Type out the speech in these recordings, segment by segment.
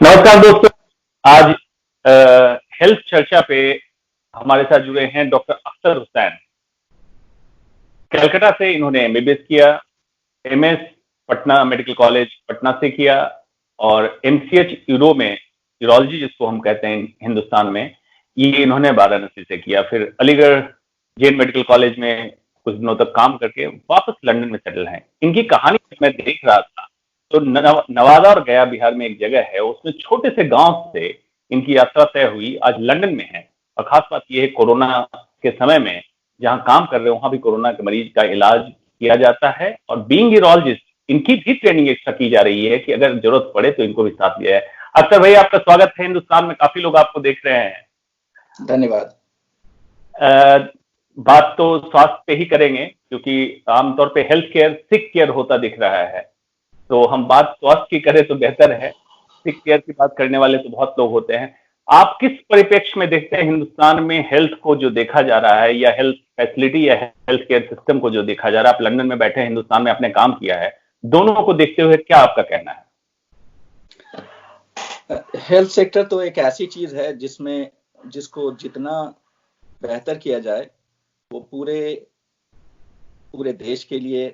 नमस्कार दोस्तों। आज हेल्थ चर्चा पे हमारे साथ जुड़े हैं डॉक्टर अख्तर हुसैन। कलकत्ता से इन्होंने एमबीबीएस किया, MS Patna medical college Patna से किया और एमसीएच यूरो में, यूरोलॉजी जिसको हम कहते हैं हिंदुस्तान में, ये इन्होंने वाराणसी से किया। फिर अलीगढ़ जैन मेडिकल कॉलेज में कुछ दिनों तक काम करके वापस लंदन में सेटल हैं। इनकी कहानी मैं देख रहा था तो नवादा और गया बिहार में एक जगह है, उसमें छोटे से गांव से इनकी यात्रा तय हुई, आज लंदन में है। और खास बात यह है, कोरोना के समय में जहां काम कर रहे हो वहां भी कोरोना के मरीज का इलाज किया जाता है और बीइंग यूरोलॉजिस्ट इनकी भी ट्रेनिंग एक्स्ट्रा की जा रही है कि अगर जरूरत पड़े तो इनको भी साथ लिया जाए। अख्तर भाई, आपका स्वागत है हिंदुस्तान में, काफी लोग आपको देख रहे हैं। धन्यवाद। बात तो स्वास्थ्य पे ही करेंगे क्योंकि आमतौर पे हेल्थ केयर सिक केयर होता दिख रहा है, तो हम बात स्वास्थ्य की करें तो बेहतर है। सिक केयर की बात करने वाले तो बहुत लोग होते हैं। आप किस परिप्रेक्ष्य में देखते हैं हिंदुस्तान में हेल्थ को जो देखा जा रहा है, या हेल्थ फैसिलिटी या हेल्थ केयर सिस्टम को जो देखा जा रहा है? आप लंदन में बैठे हैं, हिंदुस्तान में आपने काम किया है, दोनों को देखते हुए क्या आपका कहना है? हेल्थ सेक्टर तो एक ऐसी चीज है जिसको जितना बेहतर किया जाए वो पूरे देश के लिए,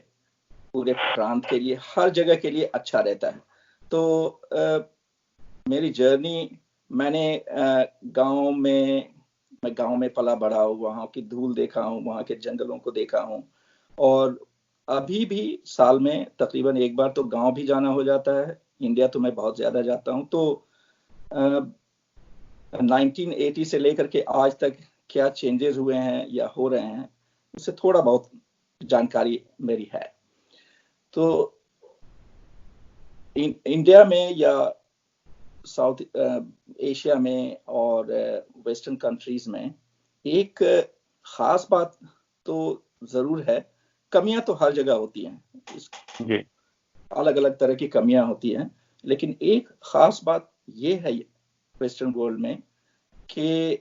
पूरे प्रांत के लिए, हर जगह के लिए अच्छा रहता है। तो मेरी जर्नी, मैं गांव में पला बड़ा हूँ, वहाँ की धूल देखा हूँ, वहाँ के जंगलों को देखा हूँ, और अभी भी साल में तकरीबन एक बार तो गांव भी जाना हो जाता है। इंडिया तो मैं बहुत ज्यादा जाता हूँ। तो 1980 से लेकर के आज तक क्या चेंजेस हुए हैं या हो रहे हैं, उससे थोड़ा बहुत जानकारी मेरी है। तो इंडिया में या साउथ एशिया में और वेस्टर्न कंट्रीज में एक खास बात तो जरूर है, कमियां तो हर जगह होती हैं, अलग अलग तरह की कमियां होती हैं, लेकिन एक खास बात ये है वेस्टर्न वर्ल्ड में कि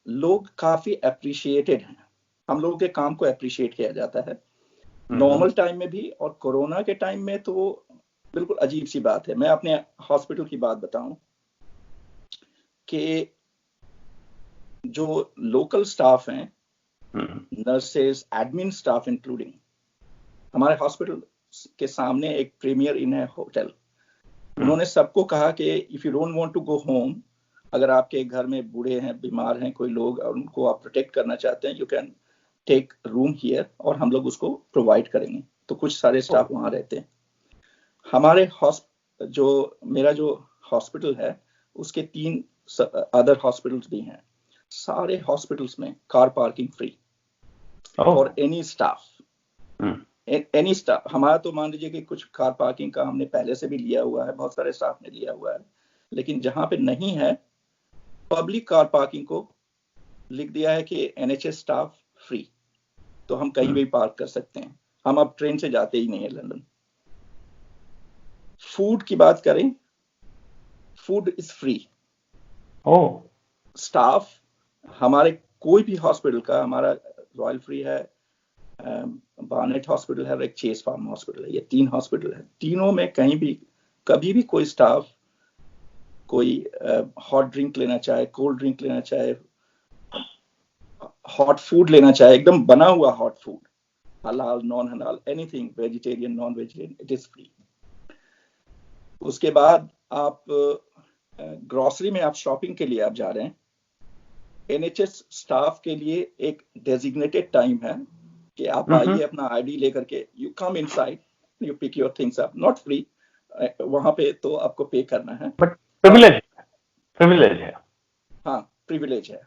लोग काफी अप्रिशिएटेड हैं। हम लोगों के काम को अप्रिशिएट किया जाता है, नॉर्मल टाइम में भी और कोरोना के टाइम में तो बिल्कुल अजीब सी बात है। मैं अपने हॉस्पिटल की बात बताऊं कि जो लोकल स्टाफ हैं, नर्सेस, एडमिन स्टाफ इंक्लूडिंग, हमारे हॉस्पिटल के सामने एक प्रीमियर इन है होटल, उन्होंने सबको कहा कि if you don't want to go home, अगर आपके घर में बूढ़े हैं, बीमार हैं कोई लोग और उनको आप प्रोटेक्ट करना चाहते हैं, you can take room here और हम लोग उसको प्रोवाइड करेंगे। तो कुछ सारे स्टाफ वहां रहते हैं। हमारे मेरा जो हॉस्पिटल है उसके 3 अदर हॉस्पिटल्स भी हैं। सारे हॉस्पिटल्स में car parking free for any staff. हमारा तो मान लीजिए कि कुछ कार पार्किंग का हमने पहले से भी लिया हुआ है, बहुत सारे स्टाफ ने लिया हुआ है, लेकिन जहां पे नहीं है, पब्लिक कार पार्किंग को लिख दिया है कि एनएचएस स्टाफ फ्री, तो हम कहीं भी पार्क कर सकते हैं। हम अब ट्रेन से जाते ही नहीं है लंदन। फूड की बात करें, फूड इज फ्री। स्टाफ हमारे कोई भी हॉस्पिटल का, हमारा रॉयल फ्री है, बार्नेट हॉस्पिटल है और एक चेस फार्म हॉस्पिटल है, ये 3 हॉस्पिटल है। तीनों में कहीं भी कभी भी कोई स्टाफ कोई हॉट ड्रिंक लेना चाहे, कोल्ड ड्रिंक लेना चाहे, हॉट फूड लेना चाहे, एकदम बना हुआ हॉट फूड, हलाल नॉन हलाल anything, vegetarian non vegetarian, it is free. उसके बाद आप ग्रोसरी में आप शॉपिंग के लिए आप जा रहे हैं, एनएचएस स्टाफ के लिए एक डेजिग्नेटेड टाइम है कि आप आइए अपना आईडी लेकर के, you come inside, you pick your things up, not free, वहां पे तो आपको पे करना है, बट प्रिविलेज है। हाँ, प्रिविलेज है।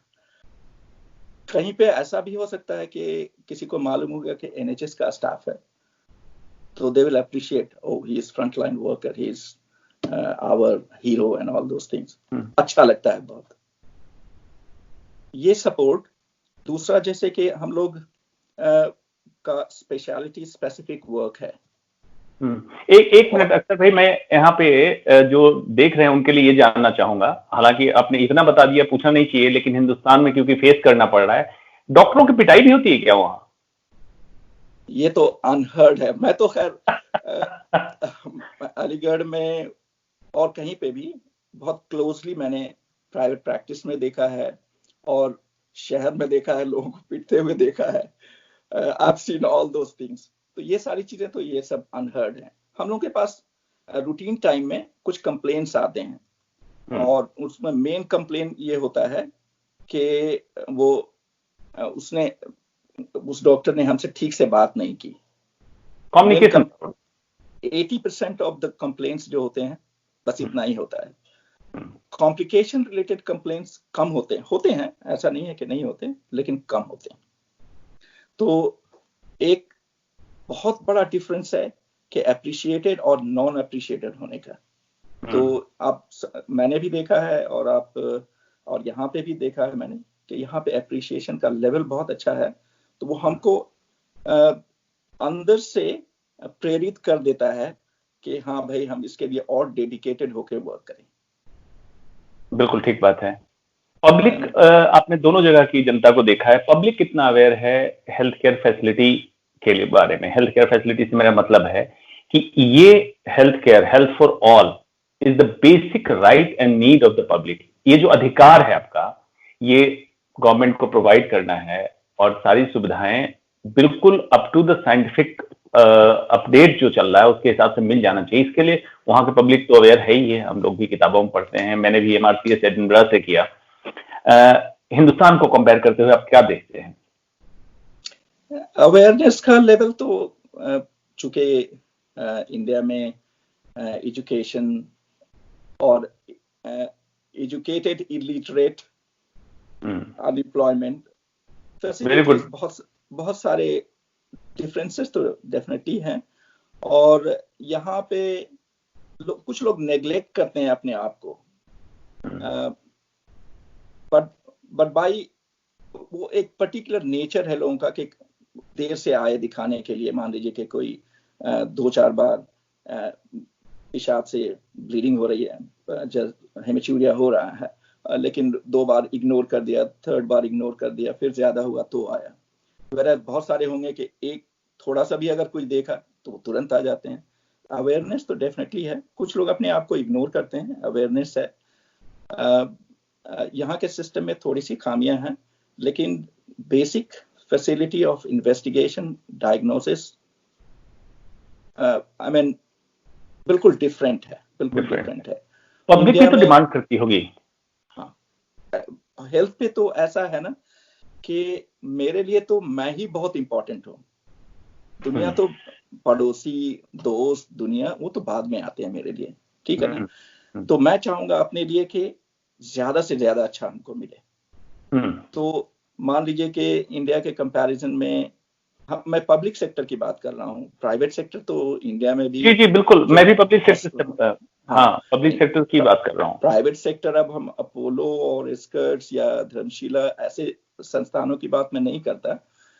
कहीं पे ऐसा भी हो सकता है कि किसी को मालूम हो गया कि एनएचएस का स्टाफ है, तो they will appreciate, oh he is front line worker, he is our hero and all those things. अच्छा लगता है बहुत ये सपोर्ट। दूसरा, जैसे कि हम लोग का स्पेशलिटी स्पेसिफिक वर्क है। एक मिनट अख्तर भाई, मैं यहाँ पे जो देख रहे हैं उनके लिए ये जानना चाहूंगा, हालांकि आपने इतना बता दिया, पूछना नहीं चाहिए, लेकिन हिंदुस्तान में क्योंकि फेस करना पड़ रहा है, डॉक्टरों की पिटाई भी होती है क्या वहां? ये तो अनहर्ड है। मैं तो खैर अलीगढ़ में और कहीं पे भी बहुत क्लोजली मैंने प्राइवेट प्रैक्टिस में देखा है और शहर में देखा है, लोगों को पिटते हुए देखा है। I've seen all those things। तो ये सारी चीजें तो ये सब अनहर्ड है। हम लोगों के पास रूटीन टाइम में कुछ कंप्लेंट्स आते हैं और उसमें मेन कंप्लेंट ये होता है कि वो उस डॉक्टर ने हमसे ठीक से बात नहीं की। कम्युनिकेशन 80% ऑफ द कंप्लेंट्स जो होते हैं बस इतना ही होता है। कॉम्प्लिकेशन रिलेटेड कंप्लेंट्स कम होते हैं, ऐसा नहीं है कि नहीं होते, लेकिन कम होते हैं। तो एक बहुत बड़ा डिफरेंस है कि एप्रिशिएटेड और नॉन एप्रिशिएटेड होने का। तो मैंने भी देखा है और यहाँ पे भी देखा है मैंने कि यहाँ पे एप्रिशिएशन का लेवल बहुत अच्छा है। तो वो हमको अंदर से प्रेरित कर देता है कि हाँ भाई, हम इसके लिए और डेडिकेटेड होकर वर्क करें। बिल्कुल ठीक बात है। पब्लिक, आपने दोनों जगह की जनता को देखा है, पब्लिक कितना अवेयर है हेल्थ केयर फैसिलिटी के लिए बारे में? हेल्थ केयर फैसिलिटी से मेरा मतलब है कि ये health care, health for all is the basic right and need of the public. ये जो अधिकार है आपका, ये गवर्नमेंट को प्रोवाइड करना है और सारी सुविधाएं बिल्कुल up to the scientific update जो चल रहा है उसके हिसाब से मिल जाना चाहिए। इसके लिए वहां के पब्लिक तो अवेयर है ही है, हम लोग भी किताबों में पढ़ते हैं, मैंने भी MRCS एडिनबरा से किया। हिंदुस्तान को कंपेयर करते हुए आप क्या देखते हैं? अवेयरनेस का लेवल तो चूंकि इंडिया में एजुकेशन और एजुकेटेड इलिटरेट, अनएम्प्लॉयमेंट, बहुत सारे डिफरेंसेस तो डेफिनेटली हैं। और यहाँ पे कुछ लोग नेग्लेक्ट करते हैं अपने आप को, बट बाई वो एक पर्टिकुलर नेचर है लोगों का कि देर से आए दिखाने के लिए। मान लीजिए कि कोई 2-4 बार पेशाब से ब्लीडिंग हो रही है, हेमेचूरिया हो रहा है, लेकिन 2 बार इग्नोर कर दिया, 3rd बार इग्नोर कर दिया, फिर ज्यादा हुआ तो आया। वैसे बहुत सारे होंगे कि एक थोड़ा सा भी अगर कुछ देखा तो वो तुरंत आ जाते हैं। अवेयरनेस तो डेफिनेटली है, कुछ लोग अपने आप को इग्नोर करते हैं, अवेयरनेस है। यहाँ के सिस्टम में थोड़ी सी खामियां हैं, लेकिन basic facility of investigation, diagnosis, I mean बिल्कुल डिफरेंट है, बिल्कुल डिफरेंट है। पब्लिक भी तो डिमांड करती होगी। हाँ, हेल्थ पे तो ऐसा है ना कि मेरे लिए तो मैं ही बहुत इंपॉर्टेंट हूँ। दुनिया तो पड़ोसी, दोस्त, दुनिया वो तो बाद में आते हैं मेरे लिए, ठीक है ना। तो मैं चाहूंगा अपने लिए कि ज्यादा से ज्यादा अच्छा हमको मिले। तो मान लीजिए कि इंडिया के कंपैरिजन में, मैं पब्लिक सेक्टर की बात कर रहा हूँ, प्राइवेट सेक्टर तो इंडिया में भी। जी बिल्कुल, मैं भी पब्लिक सेक्टर से, हाँ, पब्लिक सेक्टर की बात कर रहा हूँ। प्राइवेट सेक्टर, अब हम अपोलो और स्कर्ट्स या धर्मशिला ऐसे संस्थानों की बात मैं नहीं करता,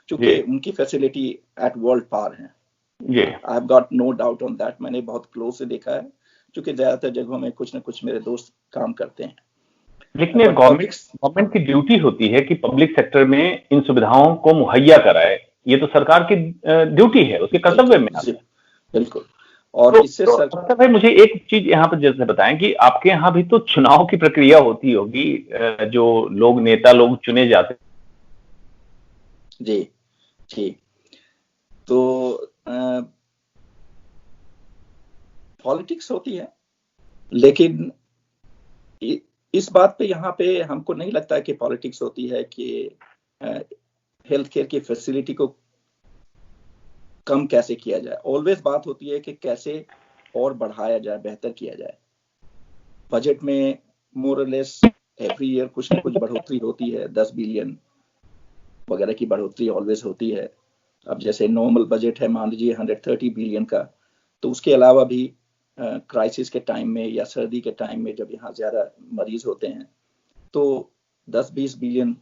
क्योंकि उनकी फैसिलिटी एट वर्ल्ड पार है। I have got no doubt on that. मैंने बहुत क्लोज से देखा है, क्योंकि ज्यादातर जगहों में कुछ ना कुछ मेरे दोस्त काम करते हैं। लेकिन गवर्नमेंट की ड्यूटी होती है कि पब्लिक सेक्टर में इन सुविधाओं को मुहैया कराए। ये तो सरकार की ड्यूटी है, उसके कर्तव्य में आता है। बिल्कुल। और इससे भाई मुझे एक चीज यहाँ पर जैसे बताएं कि आपके यहाँ भी तो चुनाव की प्रक्रिया होती होगी, जो लोग, नेता लोग चुने जाते हैं। जी जी। तो पॉलिटिक्स होती है, लेकिन इस बात पे यहाँ पे हमको नहीं लगता कि पॉलिटिक्स होती है कि हेल्थ केयर की फैसिलिटी को कम कैसे किया जाए। ऑलवेज बात होती है कि कैसे और बढ़ाया जाए, बेहतर किया जाए। बजट में मोर और लेस एवरी ईयर कुछ ना कुछ बढ़ोतरी होती है, 10 बिलियन वगैरह की बढ़ोतरी ऑलवेज होती है। अब जैसे नॉर्मल बजट है मान लीजिए 130 बिलियन का, तो उसके अलावा भी क्राइसिस के टाइम में या सर्दी के टाइम में जब यहाँ ज्यादा मरीज होते हैं तो 10-20 बिलियन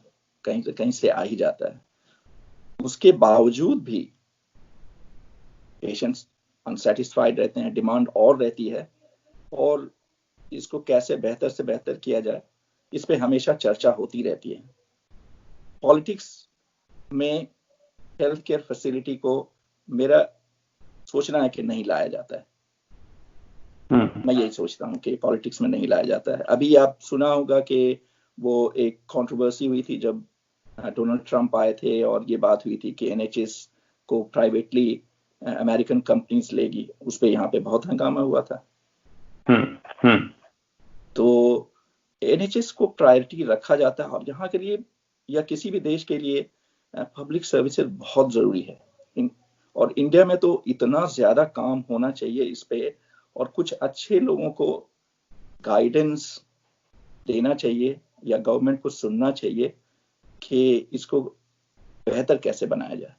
कहीं से कहीं से आ ही जाता है। उसके बावजूद भी पेशेंट्स अनसेटिस्फाइड रहते हैं, डिमांड और रहती है, और इसको कैसे बेहतर से बेहतर किया जाए इस पे हमेशा चर्चा होती रहती है। पॉलिटिक्स में हेल्थ केयर फैसिलिटी को मेरा सोचना है कि नहीं लाया जाता है। मैं यही सोचता हूँ कि पॉलिटिक्स में नहीं लाया जाता है। अभी आप सुना होगा कि वो एक कंट्रोवर्सी हुई थी जब डोनाल्ड ट्रंप आए थे और ये बात हुई थी कि NHS को प्राइवेटली अमेरिकन कंपनीज लेगी, उस पर यहाँ पे बहुत हंगामा हुआ था। तो NHS को प्रायोरिटी रखा जाता है, और यहाँ के लिए या किसी भी देश के लिए पब्लिक सर्विसेज बहुत जरूरी है। और इंडिया में तो इतना ज्यादा काम होना चाहिए इस पे, और कुछ अच्छे लोगों को गाइडेंस देना चाहिए या गवर्नमेंट को सुनना चाहिए कि इसको बेहतर कैसे बनाया जाए।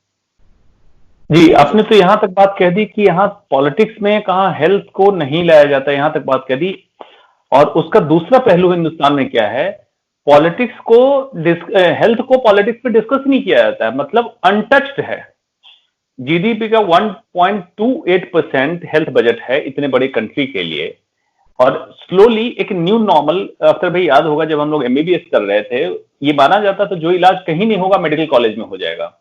जी, आपने तो यहाँ तक बात कह दी कि यहाँ पॉलिटिक्स में कहाँ हेल्थ को नहीं लाया जाता, यहाँ तक बात कह दी। और उसका दूसरा पहलू हिंदुस्तान में क्या है, पॉलिटिक्स को हेल्थ को पॉलिटिक्स पे डिस्कस नहीं किया जाता है, मतलब अनटच्ड है। GDP का 1.28% हेल्थ बजट है इतने बड़े कंट्री के लिए। और स्लोली एक न्यू नॉर्मल, अख्तर भाई याद होगा जब हम लोग MBBS कर रहे थे, ये माना जाता था जो इलाज कहीं नहीं होगा मेडिकल कॉलेज में हो जाएगा।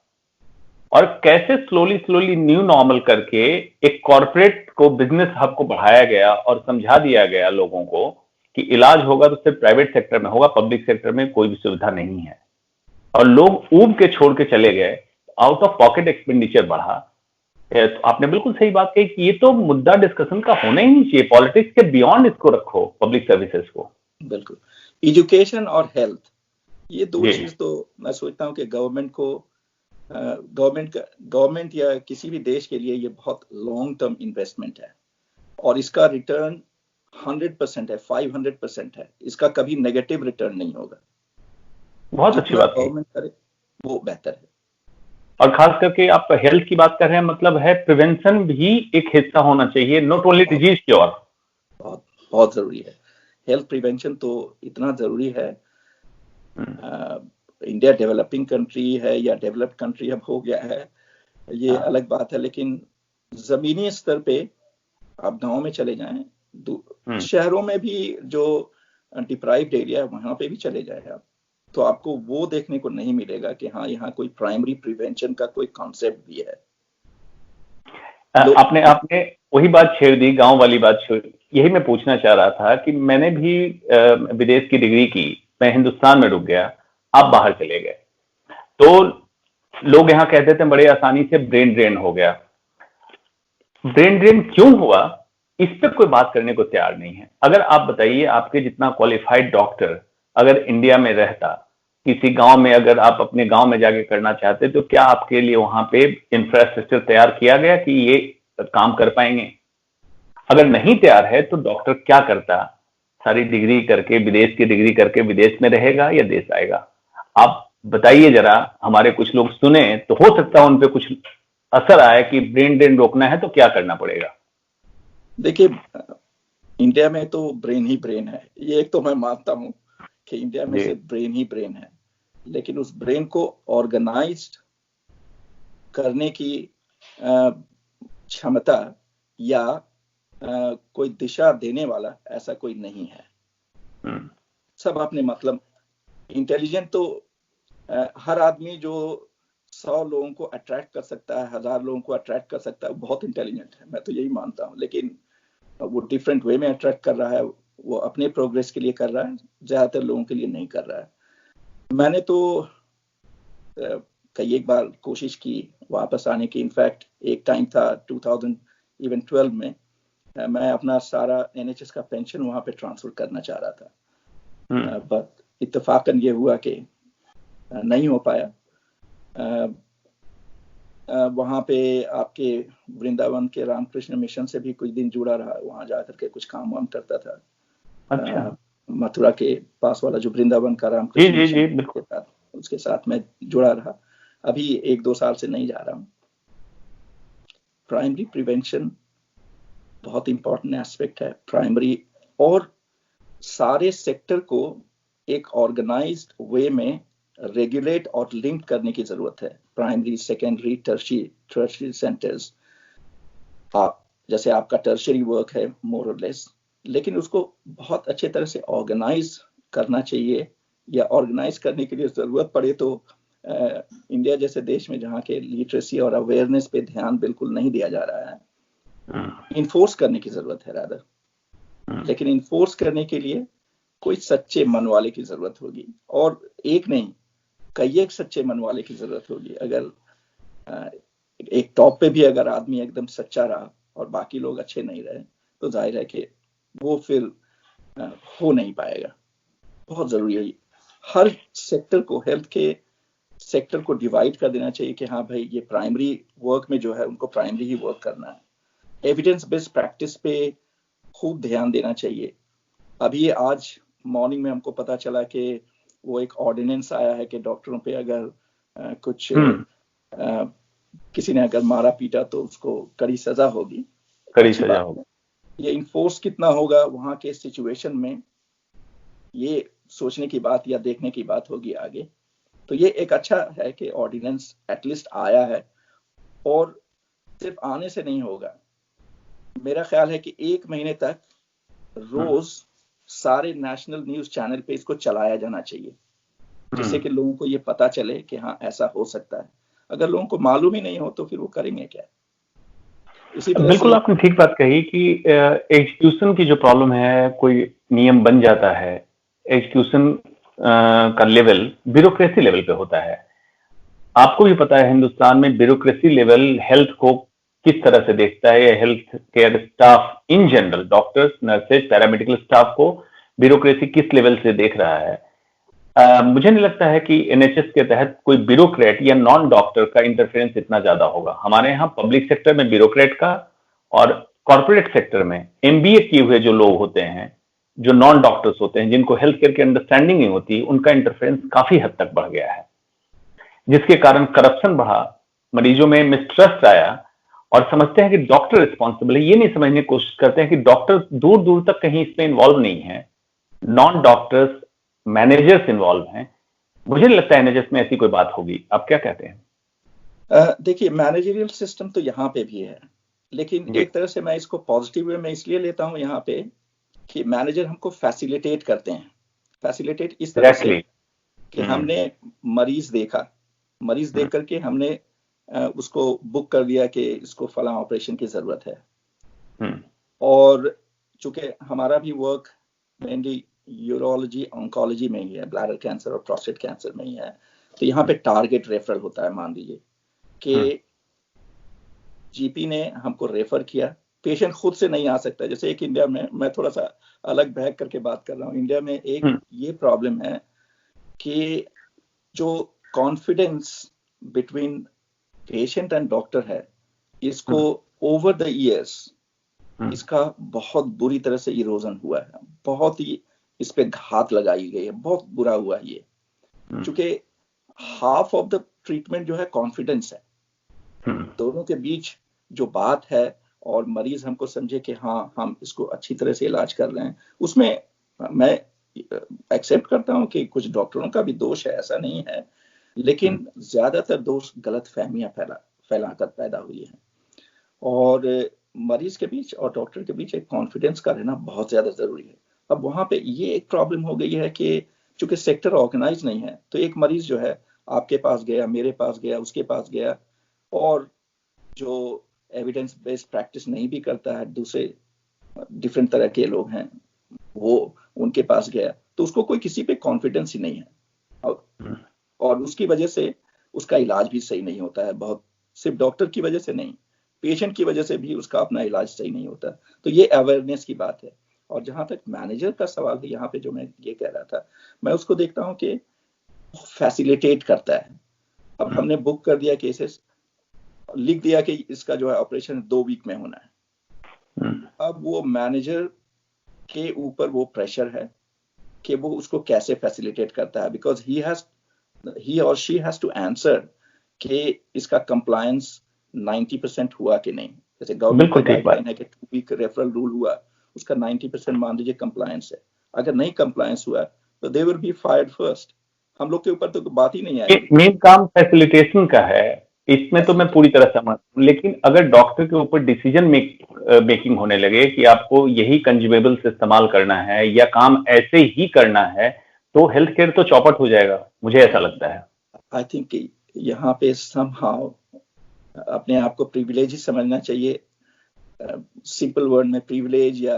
और कैसे स्लोली स्लोली न्यू नॉर्मल करके एक कॉर्पोरेट को, बिजनेस हब को बढ़ाया गया और समझा दिया गया लोगों को कि इलाज होगा तो सिर्फ प्राइवेट सेक्टर में होगा, पब्लिक सेक्टर में कोई भी सुविधा नहीं है। और लोग ऊब के छोड़ के चले गए, आउट ऑफ पॉकेट एक्सपेंडिचर बढ़ा। तो आपने बिल्कुल सही बात कही कि ये तो मुद्दा डिस्कशन का होना ही नहीं चाहिए, पॉलिटिक्स के बियॉन्ड इसको रखो, पब्लिक सर्विसेज को। बिल्कुल, एजुकेशन और हेल्थ, ये दो चीज तो मैं सोचता हूँ कि गवर्नमेंट या किसी भी देश के लिए ये बहुत लॉन्ग टर्म इन्वेस्टमेंट है, और इसका रिटर्न 100% है, 500% है। इसका कभी नेगेटिव रिटर्न नहीं होगा। बहुत अच्छी बात गवर्नमेंट करे वो बेहतर है। और खास करके आप हेल्थ की बात कर रहे हैं, मतलब है प्रिवेंशन भी एक हिस्सा होना चाहिए, नॉट ओनली डिजीज क्योर। बहुत बहुत जरूरी है, हेल्थ प्रिवेंशन तो इतना जरूरी है। इंडिया डेवलपिंग कंट्री है या डेवलप्ड कंट्री अब हो गया है, ये अलग बात है, लेकिन जमीनी स्तर पे आप गांव में चले जाएं, शहरों में भी जो डिप्राइव्ड एरिया है वहां पे भी चले जाएं आप, तो आपको वो देखने को नहीं मिलेगा कि हाँ यहाँ कोई प्राइमरी प्रिवेंशन का कोई कॉन्सेप्ट भी है। आपने वही बात छेड़ दी, गांव वाली बात छेड़। यही मैं पूछना चाह रहा था कि मैंने भी विदेश की डिग्री की, मैं हिंदुस्तान में रुक गया, आप बाहर चले गए, तो लोग यहाँ कहते थे बड़े आसानी से ब्रेन ड्रेन हो गया। ब्रेन ड्रेन क्यों हुआ, इस पर कोई बात करने को तैयार नहीं है। अगर आप बताइए, आपके जितना क्वालिफाइड डॉक्टर अगर इंडिया में रहता, किसी गांव में अगर आप अपने गांव में जाके करना चाहते, तो क्या आपके लिए वहां पे इंफ्रास्ट्रक्चर तैयार किया गया कि ये काम कर पाएंगे? अगर नहीं तैयार है तो डॉक्टर क्या करता, सारी डिग्री करके, विदेश की डिग्री करके विदेश में रहेगा या देश आएगा? आप बताइए जरा, हमारे कुछ लोग सुने तो हो सकता है उन पे कुछ असर आए कि ब्रेन ड्रेन रोकना है तो क्या करना पड़ेगा। देखिए, इंडिया में तो ब्रेन ही ब्रेन है, ये एक तो मैं मानता हूं कि इंडिया में सिर्फ ब्रेन ही ब्रेन है, लेकिन उस ब्रेन को ऑर्गेनाइज्ड करने की क्षमता या कोई दिशा देने वाला ऐसा कोई नहीं है। सब अपने मतलब, इंटेलिजेंट तो हर आदमी जो 100 लोगों को अट्रैक्ट कर सकता है, 1000 लोगों को अट्रैक्ट कर सकता है, वो बहुत इंटेलिजेंट है, मैं तो यही मानता हूँ। लेकिन वो डिफरेंट वे में अट्रैक्ट कर रहा है, वो अपने प्रोग्रेस के लिए कर रहा है, ज्यादातर लोगों के लिए नहीं कर रहा है। मैंने तो कई एक बार कोशिश की वापस आने की। इनफैक्ट एक टाइम था 2012 में, मैं अपना सारा NHS का पेंशन वहां पे ट्रांसफर करना चाह रहा था, बट इत्तेफाकन ये हुआ कि नहीं हो पाया। वहां पे आपके वृंदावन के रामकृष्ण मिशन से भी कुछ दिन जुड़ा रहा, वहां जाकर के कुछ काम वाम करता था। अच्छा। मथुरा के पास वाला जो वृंदावन का रामकृष्ण मिशन के साथ, उसके साथ मैं जुड़ा रहा। अभी 1-2 साल से नहीं जा रहा हूँ। प्राइमरी प्रिवेंशन बहुत इंपॉर्टेंट एस्पेक्ट है, प्राइमरी, और सारे सेक्टर को एक ऑर्गेनाइज्ड वे में रेगुलेट और लिंक करने की जरूरत है। प्राइमरी, सेकेंडरी, टर्शियरी सेंटर्स, जैसे आपका टर्शियरी वर्क है मोर और लेस, लेकिन उसको बहुत अच्छे तरह से ऑर्गेनाइज करना चाहिए, या ऑर्गेनाइज करने के लिए जरूरत पड़े तो इंडिया जैसे देश में जहाँ के लिटरेसी और अवेयरनेस पे ध्यान बिल्कुल नहीं दिया जा रहा है, इन्फोर्स करने की जरूरत है रादर। लेकिन इन्फोर्स करने के लिए कोई सच्चे मन वाले की जरूरत होगी, और एक नहीं, कई एक सच्चे मन वाले की जरूरत होगी। अगर एक टॉप पे भी अगर आदमी एकदम सच्चा रहा और बाकी लोग अच्छे नहीं रहे, तो जाहिर है कि वो फिर हो नहीं पाएगा। बहुत जरूरी है हर सेक्टर को, हेल्थ के सेक्टर को डिवाइड कर देना चाहिए कि हाँ भाई, ये प्राइमरी वर्क में जो है उनको प्राइमरी ही वर्क करना है। एविडेंस बेस्ड प्रैक्टिस पे खूब ध्यान देना चाहिए। अभी आज मॉर्निंग में हमको पता चला कि वो एक ऑर्डिनेंस आया है कि डॉक्टरों पे अगर कुछ किसी ने अगर मारा पीटा तो उसको कड़ी सजा होगी। कड़ी सजा होगी। ये इन्फोर्स कितना होगा वहां के सिचुएशन में, ये सोचने की बात या देखने की बात होगी आगे। तो ये एक अच्छा है कि ऑर्डिनेंस एटलीस्ट आया है, और सिर्फ आने से नहीं होगा। मेरा ख्याल है कि 1 महीने तक रोज सारे नेशनल न्यूज चैनल पे इसको चलाया जाना चाहिए, जिससे कि लोगों को ये पता चले कि हाँ ऐसा हो सकता है। अगर लोगों को मालूम ही नहीं हो तो फिर वो करेंगे क्या? इसी तरह बिल्कुल आपने ठीक बात कही कि एग्जीक्यूशन की जो प्रॉब्लम है, कोई नियम बन जाता है, एग्जीक्यूशन का लेवल ब्यूरोक्रेसी लेवल पे होता है। आपको भी पता है हिंदुस्तान में ब्यूरोक्रेसी लेवल हेल्थ को किस तरह से देखता है, या health care staff in general, doctors, nurses, paramedical staff को ब्यूरोक्रेसी किस लेवल से देख रहा है। मुझे नहीं लगता है कि एनएचएस के तहत कोई ब्यूरोक्रेट या नॉन डॉक्टर का इंटरफेरेंस इतना ज्यादा होगा। हमारे यहाँ पब्लिक सेक्टर में ब्यूरोक्रेट का, और कॉर्पोरेट सेक्टर में एमबीए किए हुए जो लोग होते हैं, जो नॉन डॉक्टर्स होते हैं, जिनको हेल्थ केयर की अंडरस्टैंडिंग नहीं होती, उनका इंटरफेरेंस काफी हद तक बढ़ गया है, जिसके कारण करप्शन बढ़ा, मरीजों में मिसट्रस्ट आया, और समझते हैं कि डॉक्टर रिस्पॉन्सिबल है। ये नहीं समझने की कोशिश करते हैं कि डॉक्टर दूर दूर तक कहीं इसमें इन्वॉल्व नहीं है, नॉन डॉक्टर्स मैनेजर्स इन्वॉल्व हैं। मुझे नहीं लगता एनएचएस में ऐसी कोई बात होगी। आप क्या कहते हैं? देखिए, मैनेजरियल सिस्टम तो यहाँ पे भी है, लेकिन एक तरह से मैं इसको पॉजिटिव वे में इसलिए लेता हूँ यहाँ पे कि मैनेजर हमको फैसिलिटेट करते हैं। फैसिलिटेट इस तरह से कि हमने मरीज देखा, मरीज देख करके हमने उसको बुक कर दिया कि इसको फला ऑपरेशन की जरूरत है। और चूंकि हमारा भी वर्क मेनली यूरोलॉजी ऑन्कोलॉजी में ही है, ब्लैडर कैंसर और प्रोस्टेट कैंसर में ही है, तो यहाँ पे टारगेट रेफरल होता है। मान लीजिए कि जीपी ने हमको रेफर किया, पेशेंट खुद से नहीं आ सकता। जैसे एक इंडिया में, मैं थोड़ा सा अलग बहक करके बात कर रहा हूँ, इंडिया में एक ये प्रॉब्लम है कि जो confidence between patient and doctor है, इसको ओवर द इयर्स इसका बहुत बुरी तरह से इरोजन हुआ है, बहुत ही इस पे घात लगाई गई है, बहुत बुरा हुआ है ये। चूंकि हाफ ऑफ द ट्रीटमेंट जो है कॉन्फिडेंस है, दोनों के बीच जो बात है, और मरीज हमको समझे कि हाँ हम इसको अच्छी तरह से इलाज कर रहे हैं, उसमें मैं एक्सेप्ट करता हूँ कि कुछ डॉक्टरों का भी दोष है, ऐसा नहीं है, लेकिन ज्यादातर दोष गलत फहमियां फैलाकर पैदा हुई है। और मरीज के बीच और डॉक्टर के बीच एक कॉन्फिडेंस का रहना बहुत ज्यादा जरूरी है। अब वहां पे ये एक प्रॉब्लम हो गई है कि चूंकि सेक्टर ऑर्गेनाइज नहीं है, तो एक मरीज जो है आपके पास गया, मेरे पास गया, उसके पास गया, और जो एविडेंस बेस्ड प्रैक्टिस नहीं भी करता है, दूसरे डिफरेंट तरह के लोग हैं, वो उनके पास गया, तो उसको कोई किसी पे कॉन्फिडेंस ही नहीं है, और उसकी वजह से उसका इलाज भी सही नहीं होता है। बहुत सिर्फ डॉक्टर की वजह से नहीं, पेशेंट की वजह से भी उसका अपना इलाज सही नहीं होता। तो ये अवेयरनेस की बात है। और जहां तक मैनेजर का सवाल है, यहाँ पे जो मैं ये कह रहा था, मैं उसको देखता हूँ कि फैसिलिटेट करता है। अब हमने बुक कर दिया केसेस, लिख दिया कि इसका जो है ऑपरेशन 2 वीक में होना है। अब वो मैनेजर के ऊपर वो प्रेशर है कि वो उसको कैसे फैसिलिटेट करता है, बिकॉज ही और शी हैज टू आंसर कि इसका कंप्लायंस 90% हुआ कि नहीं। जैसे गवर्नमेंट का गाइडलाइन है कि 2 वीक रेफरल रूल हुआ, उसका 90% मान लीजिए कंप्लायंस है। अगर नहीं कंप्लायंस हुआ तो they will be fired first. हम लोग के ऊपर तो बात ही नहीं आएगी। मेन काम फैसिलिटेशन का है, इसमें तो मैं पूरी तरह सहमत हूं। लेकिन अगर डॉक्टर के ऊपर डिसीजन मेकिंग होने लगे कि आपको यही कंज्यूमेबल्स इस्तेमाल करना है या काम ऐसे ही करना है, तो हेल्थ केयर तो चौपट हो जाएगा, मुझे ऐसा लगता है। आई थिंक यहाँ पे समहाउ अपने आप को प्रिविलेज ही समझना चाहिए। सिंपल वर्ड में प्रिविलेज या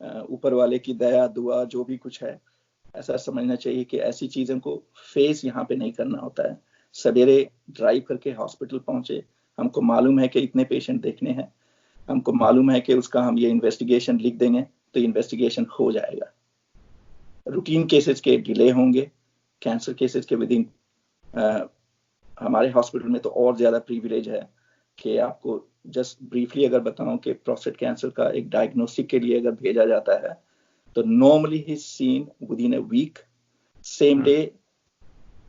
ऊपर वाले की दया दुआ जो भी कुछ है, ऐसा समझना चाहिए कि ऐसी चीजों को फेस यहाँ पे नहीं करना होता है। सवेरे ड्राइव करके हॉस्पिटल पहुंचे, हमको मालूम है कि इतने पेशेंट देखने हैं, हमको मालूम है कि उसका हम ये इन्वेस्टिगेशन लिख देंगे तो इन्वेस्टिगेशन हो जाएगा। रूटीन केसेस के डिले होंगे, कैंसर केसेस के विदिन हमारे हॉस्पिटल में तो और ज्यादा प्रिविलेज है कि आपको जस्ट ब्रीफली अगर बताऊं कि प्रोस्टेट कैंसर का एक डायग्नोस्टिक के लिए अगर भेजा जाता है तो नॉर्मली ही seen within a week, same day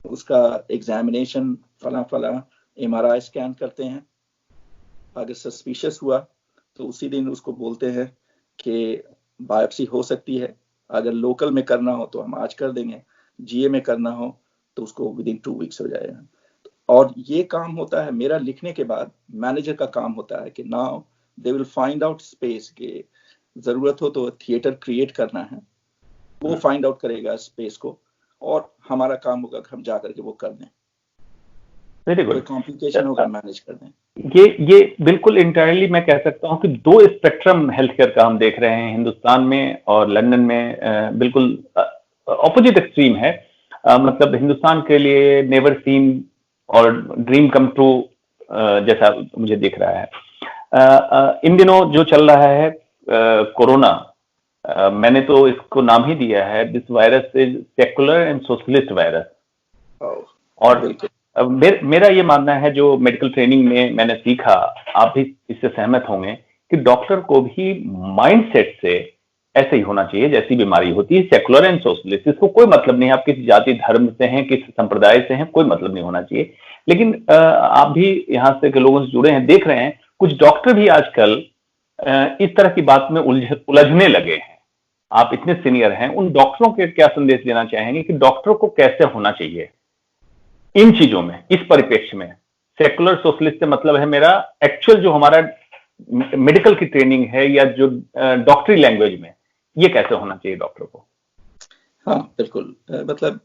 उसका एग्जामिनेशन फला MRI स्कैन करते हैं। अगर सस्पिशियस हुआ तो उसी दिन उसको बोलते हैं कि बायोप्सी हो सकती है, अगर लोकल में करना हो तो हम आज कर देंगे, GA में करना हो तो उसको विद इन 2 वीक्स हो जाएगा। और ये काम होता है मेरा लिखने के बाद, मैनेजर का काम होता है कि now they will find out space, के जरूरत हो तो थिएटर क्रिएट करना है, वो फाइंड आउट करेगा स्पेस को, और हमारा काम होगा कि हम जा करके वो कर दें। Very good. कोई कॉम्प्लिकेशन होगा मैनेज कर दें। ये बिल्कुल इंटायरली मैं कह सकता हूँ कि दो स्पेक्ट्रम हेल्थ केयर का हम देख रहे हैं हिंदुस्तान में और लंदन में, बिल्कुल ऑपोजिट एक्सट्रीम है। मतलब हिंदुस्तान के लिए नेवर सीन और ड्रीम कम ट्रू जैसा मुझे दिख रहा है। इन दिनों जो चल रहा है कोरोना, मैंने तो इसको नाम ही दिया है, this virus is secular and socialist virus. और मेरा ये मानना है, जो मेडिकल ट्रेनिंग में मैंने सीखा, आप भी इससे सहमत होंगे, कि डॉक्टर को भी माइंडसेट से ऐसे ही होना चाहिए जैसी बीमारी होती है, सेकुलर एंड सोशलिस्ट। इसको कोई मतलब नहीं आप किस जाति धर्म से हैं, किस संप्रदाय से हैं, कोई मतलब नहीं होना चाहिए। लेकिन आप भी यहाँ से के लोगों से जुड़े हैं, देख रहे हैं कुछ डॉक्टर भी आजकल इस तरह की बात में उलझने लगे हैं। आप इतने सीनियर हैं, उन डॉक्टरों के क्या संदेश देना चाहेंगे कि डॉक्टर को कैसे होना चाहिए इन चीजों में, इस परिप्रेक्ष्य में? सेकुलर सोशलिस्ट से मतलब है मेरा एक्चुअल जो हमारा मेडिकल की ट्रेनिंग है या जो डॉक्टरी लैंग्वेज में, ये कैसे होना चाहिए डॉक्टर को? हाँ बिल्कुल, मतलब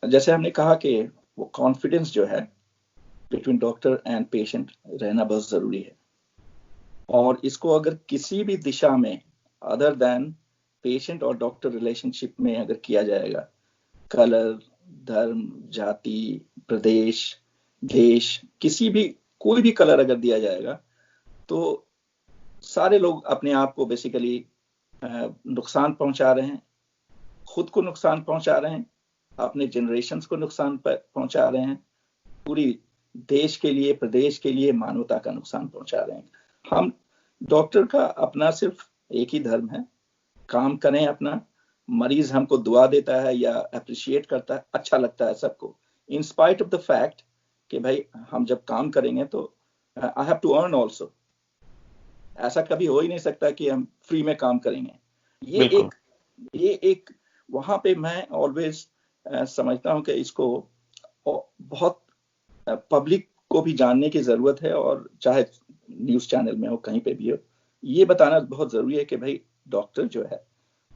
जैसे हमने कहा कि वो कॉन्फिडेंस जो है बिटवीन डॉक्टर एंड पेशेंट रहना बहुत जरूरी है, और इसको अगर किसी भी दिशा में अदर देन पेशेंट और डॉक्टर रिलेशनशिप में अगर किया जाएगा, कलर, धर्म, जाति, प्रदेश, देश, किसी भी कोई भी कलर अगर दिया जाएगा तो सारे लोग अपने आप को बेसिकली नुकसान पहुंचा रहे हैं, खुद को नुकसान पहुंचा रहे हैं, अपने जनरेशन्स को नुकसान पहुंचा रहे हैं, पूरी देश के लिए, प्रदेश के लिए, मानवता का नुकसान पहुंचा रहे हैं। हम डॉक्टर का अपना सिर्फ एक ही धर्म है, काम करें अपना, मरीज हमको दुआ देता है या अप्रिशिएट करता है, अच्छा लगता है सबको, in spite of the fact कि भाई हम जब काम करेंगे तो I have to earn also. ऐसा कभी हो ही नहीं सकता कि हम फ्री में काम करेंगे। ये एक वहां पे मैं ऑलवेज समझता हूं कि इसको बहुत पब्लिक को भी जानने की जरूरत है, और चाहे न्यूज चैनल में हो, कहीं पे भी हो, ये बताना बहुत जरूरी है कि भाई डॉक्टर जो है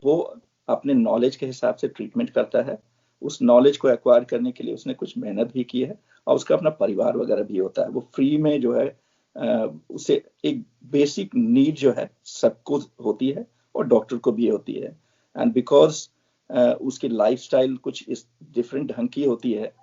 वो अपने नॉलेज के हिसाब से ट्रीटमेंट करता है, उस नॉलेज को एक्वायर करने के लिए उसने कुछ मेहनत भी की है, और उसका अपना परिवार वगैरह भी होता है। वो फ्री में जो है उसे एक बेसिक नीड जो है सबको होती है और डॉक्टर को भी होती है, एंड बिकॉज उसकी लाइफस्टाइल कुछ इस डिफरेंट ढंग की होती है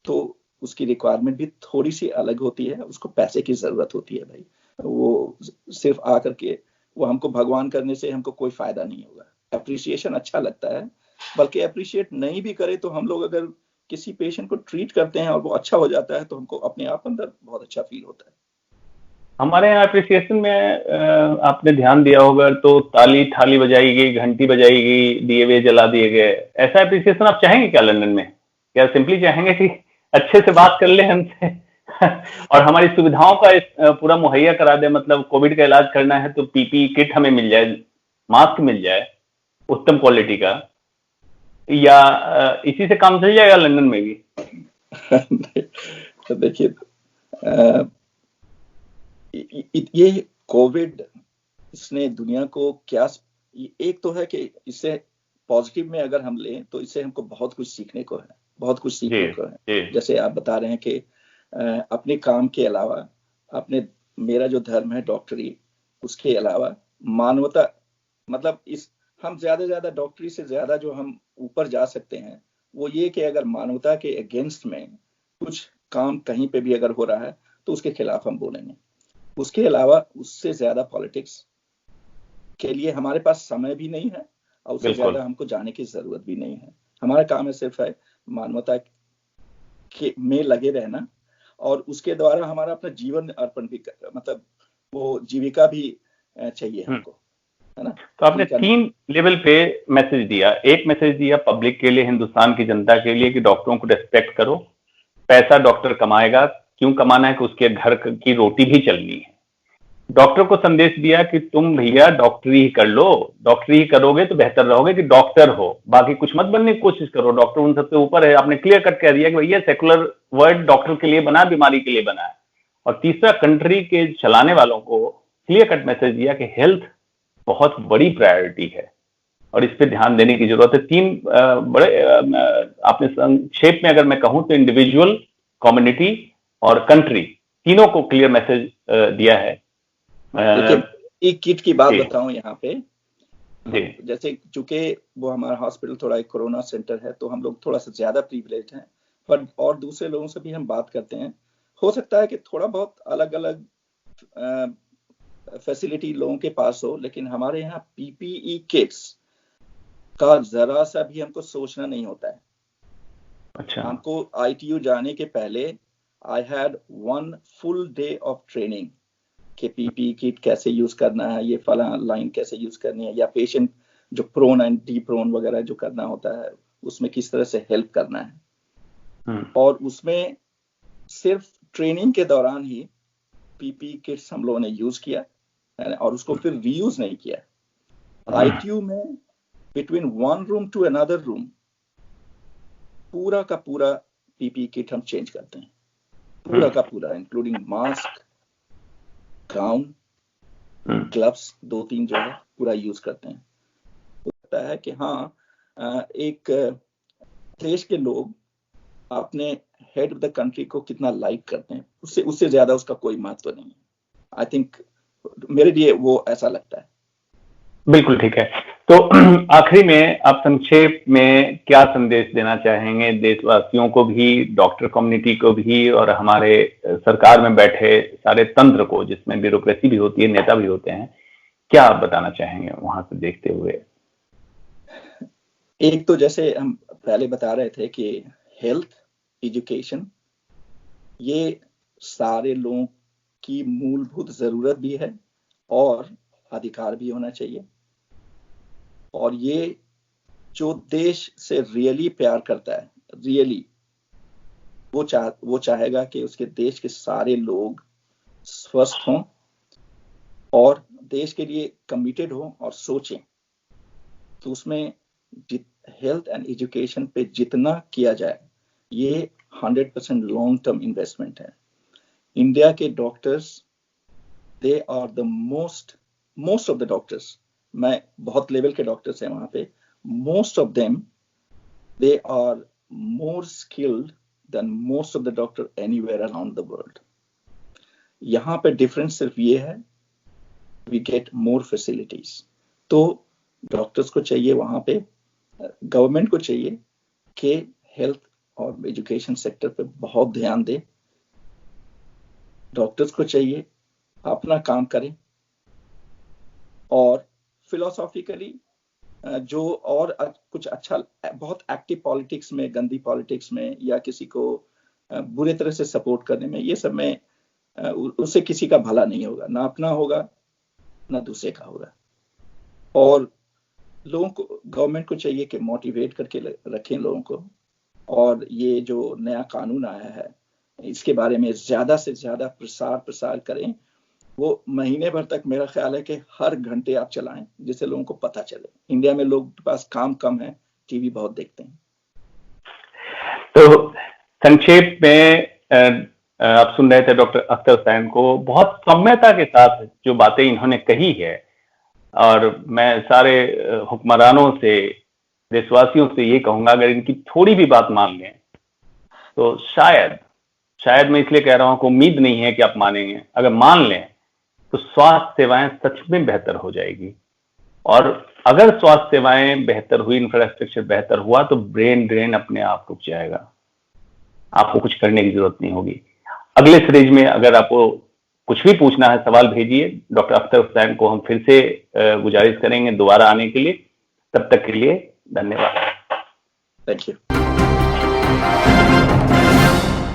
तो उसकी रिक्वायरमेंट भी थोड़ी सी अलग होती है, उसको पैसे की जरूरत होती है। भाई वो सिर्फ आकर के वो हमको भगवान करने से हमको कोई फायदा नहीं होगा। अप्रिसिएशन अच्छा लगता है, बल्कि अप्रिशिएट नहीं भी करे तो हम लोग अगर किसी पेशेंट को ट्रीट करते हैं और वो अच्छा हो जाता है तो हमको अपने आप अंदर बहुत अच्छा फील होता है। हमारे यहाँ अप्रिसिएशन में आपने ध्यान दिया होगा तो ताली थाली बजाई गई, घंटी बजाई गई, दिए वे जला दिए गए। ऐसा अप्रिसिएशन आप चाहेंगे क्या लंदन में? क्या सिंपली चाहेंगे कि अच्छे से बात कर ले हमसे और हमारी सुविधाओं का पूरा मुहैया करा दे? मतलब कोविड का इलाज करना है तो पीपी किट हमें मिल जाए, मास्क मिल जाए उत्तम क्वालिटी का, या इसी से काम चल जाएगा लंदन में भी? तो देखिए, ये कोविड इसने दुनिया को क्या, एक तो है कि इससे पॉजिटिव में अगर हम लें तो इससे हमको बहुत कुछ सीखने को है, बहुत कुछ सीखने को है। जैसे आप बता रहे हैं कि अपने काम के अलावा, अपने मेरा जो धर्म है डॉक्टरी, उसके अलावा मानवता मतलब इस हम ज्यादा से ज्यादा डॉक्टरी से ज्यादा जो हम ऊपर जा सकते हैं वो ये कि अगर मानवता के अगेंस्ट में कुछ काम कहीं पे भी अगर हो रहा है तो उसके खिलाफ हम बोलेंगे। उसके अलावा उससे ज्यादा पॉलिटिक्स के लिए हमारे पास समय भी नहीं है और उससे ज्यादा हमको जाने की जरूरत भी नहीं है। हमारा काम है सिर्फ है मानवता के में लगे रहना और उसके द्वारा हमारा अपना जीवन अर्पण भी मतलब वो जीविका भी चाहिए हमको, है ना। तो आपने 3 लेवल पे मैसेज दिया। एक मैसेज दिया पब्लिक के लिए, हिंदुस्तान की जनता के लिए कि डॉक्टरों को रिस्पेक्ट करो, पैसा डॉक्टर कमाएगा, क्यों कमाना है कि उसके घर की रोटी भी चलनी है। डॉक्टर को संदेश दिया कि तुम भैया डॉक्टरी ही कर लो, डॉक्टरी ही करोगे तो बेहतर रहोगे कि डॉक्टर हो, बाकी कुछ मत बनने की कोशिश करो, डॉक्टर उन सबसे ऊपर है। आपने क्लियर कट कह दिया कि भैया सेकुलर वर्ड डॉक्टर के लिए बना, बीमारी के लिए बना है। और तीसरा, कंट्री के चलाने वालों को क्लियर कट मैसेज दिया कि हेल्थ बहुत बड़ी प्रायोरिटी है और इस पर ध्यान देने की जरूरत है। 3 बड़े आपने संक्षेप में अगर मैं कहूं तो इंडिविजुअल, कम्युनिटी और कंट्री, तीनों को क्लियर मैसेज दिया है। देखिए एक किट की बात बताऊं यहाँ पे, जैसे चूंकि वो हमारा हॉस्पिटल थोड़ा एक कोरोना सेंटर है तो हम लोग थोड़ा सा ज्यादा प्रिविलेज हैं, पर और दूसरे लोगों से भी हम बात करते हैं। हो सकता है कि थोड़ा बहुत अलग अलग फैसिलिटी लोगों के पास हो, लेकिन हमारे यहाँ पीपीई किट्स का जरा सा भी हमको सोचना नहीं होता है। अच्छा। हमको आईटीयू जाने के पहले I had 1 full day of training कि पीपीई किट कैसे यूज करना है, ये फला लाइन कैसे यूज करनी है, या पेशेंट जो प्रोन एंड डी प्रोन वगैरह जो करना होता है उसमें किस तरह से हेल्प करना है। और उसमें सिर्फ ट्रेनिंग के दौरान ही पीपीई किट्स हम लोगों ने यूज किया और उसको फिर रीयूज नहीं किया। आईटीयू में between 1 room to another room पूरा का पूरा पीपीई किट हम चेंज करते हैं, पूरा का पूरा, इंक्लूडिंग मास्क, गाउन, ग्लव्स 2-3 जो है पूरा यूज करते हैं। तो लगता है कि हाँ एक देश के लोग अपने हेड ऑफ द कंट्री को कितना लाइक करते हैं, उससे ज्यादा उसका कोई महत्व नहीं है। आई थिंक मेरे लिए वो ऐसा लगता है। बिल्कुल ठीक है। तो आखिरी में आप संक्षेप में क्या संदेश देना चाहेंगे देशवासियों को भी, डॉक्टर कम्युनिटी को भी और हमारे सरकार में बैठे सारे तंत्र को, जिसमें ब्यूरोक्रेसी भी होती है, नेता भी होते हैं, क्या आप बताना चाहेंगे वहां से देखते हुए? एक तो जैसे हम पहले बता रहे थे कि हेल्थ, एजुकेशन, ये सारे लोगों की मूलभूत जरूरत भी है और अधिकार भी होना चाहिए। और ये जो देश से रियली प्यार करता है, रियली वो चाहेगा कि उसके देश के सारे लोग स्वस्थ हों और देश के लिए कमिटेड हों और सोचें। तो उसमें हेल्थ एंड एजुकेशन पे जितना किया जाए ये 100% लॉन्ग टर्म इन्वेस्टमेंट है। इंडिया के doctors, they are the most of the doctors, मैं बहुत लेवल के डॉक्टर्स हैं वहां पे, most of them they are more skilled than most of the doctor anywhere around the world. यहाँ पे डिफरेंस सिर्फ ये है, वी गेट मोर फैसिलिटीज। तो डॉक्टर्स को चाहिए, वहां पे गवर्नमेंट को चाहिए कि हेल्थ और एजुकेशन सेक्टर पे बहुत ध्यान दे। डॉक्टर्स को चाहिए अपना काम करें और फिलोसॉफिकली जो और कुछ अच्छा, बहुत एक्टिव पॉलिटिक्स में, गंदी पॉलिटिक्स में या किसी को बुरे तरह से सपोर्ट करने में, ये सब में उससे किसी का भला नहीं होगा, ना अपना होगा ना दूसरे का होगा। और लोगों को, गवर्नमेंट को चाहिए कि मोटिवेट करके रखें लोगों को, और ये जो नया कानून आया है इसके बारे में ज्यादा से ज्यादा प्रसार करें। वो महीने भर तक मेरा ख्याल है कि हर घंटे आप चलाएं जिससे लोगों को पता चले। इंडिया में लोग के पास काम कम है, टीवी बहुत देखते हैं। तो संक्षेप में आप सुन रहे थे डॉक्टर अख्तर हुसैन को, बहुत सौम्यता के साथ जो बातें इन्होंने कही है, और मैं सारे हुक्मरानों से, देशवासियों से ये कहूंगा अगर इनकी थोड़ी भी बात मान लें तो शायद मैं इसलिए कह रहा हूं कि उम्मीद नहीं है कि आप मानेंगे, अगर मान लें तो स्वास्थ्य सेवाएं सच में बेहतर हो जाएगी और अगर स्वास्थ्य सेवाएं बेहतर हुई, इंफ्रास्ट्रक्चर बेहतर हुआ, तो ब्रेन ड्रेन अपने आप रुक जाएगा, आपको कुछ करने की जरूरत नहीं होगी। अगले सीरीज में अगर आपको कुछ भी पूछना है, सवाल भेजिए। डॉक्टर अख्तर हुसैन को हम फिर से गुजारिश करेंगे दोबारा आने के लिए। तब तक के लिए धन्यवाद। Thank you.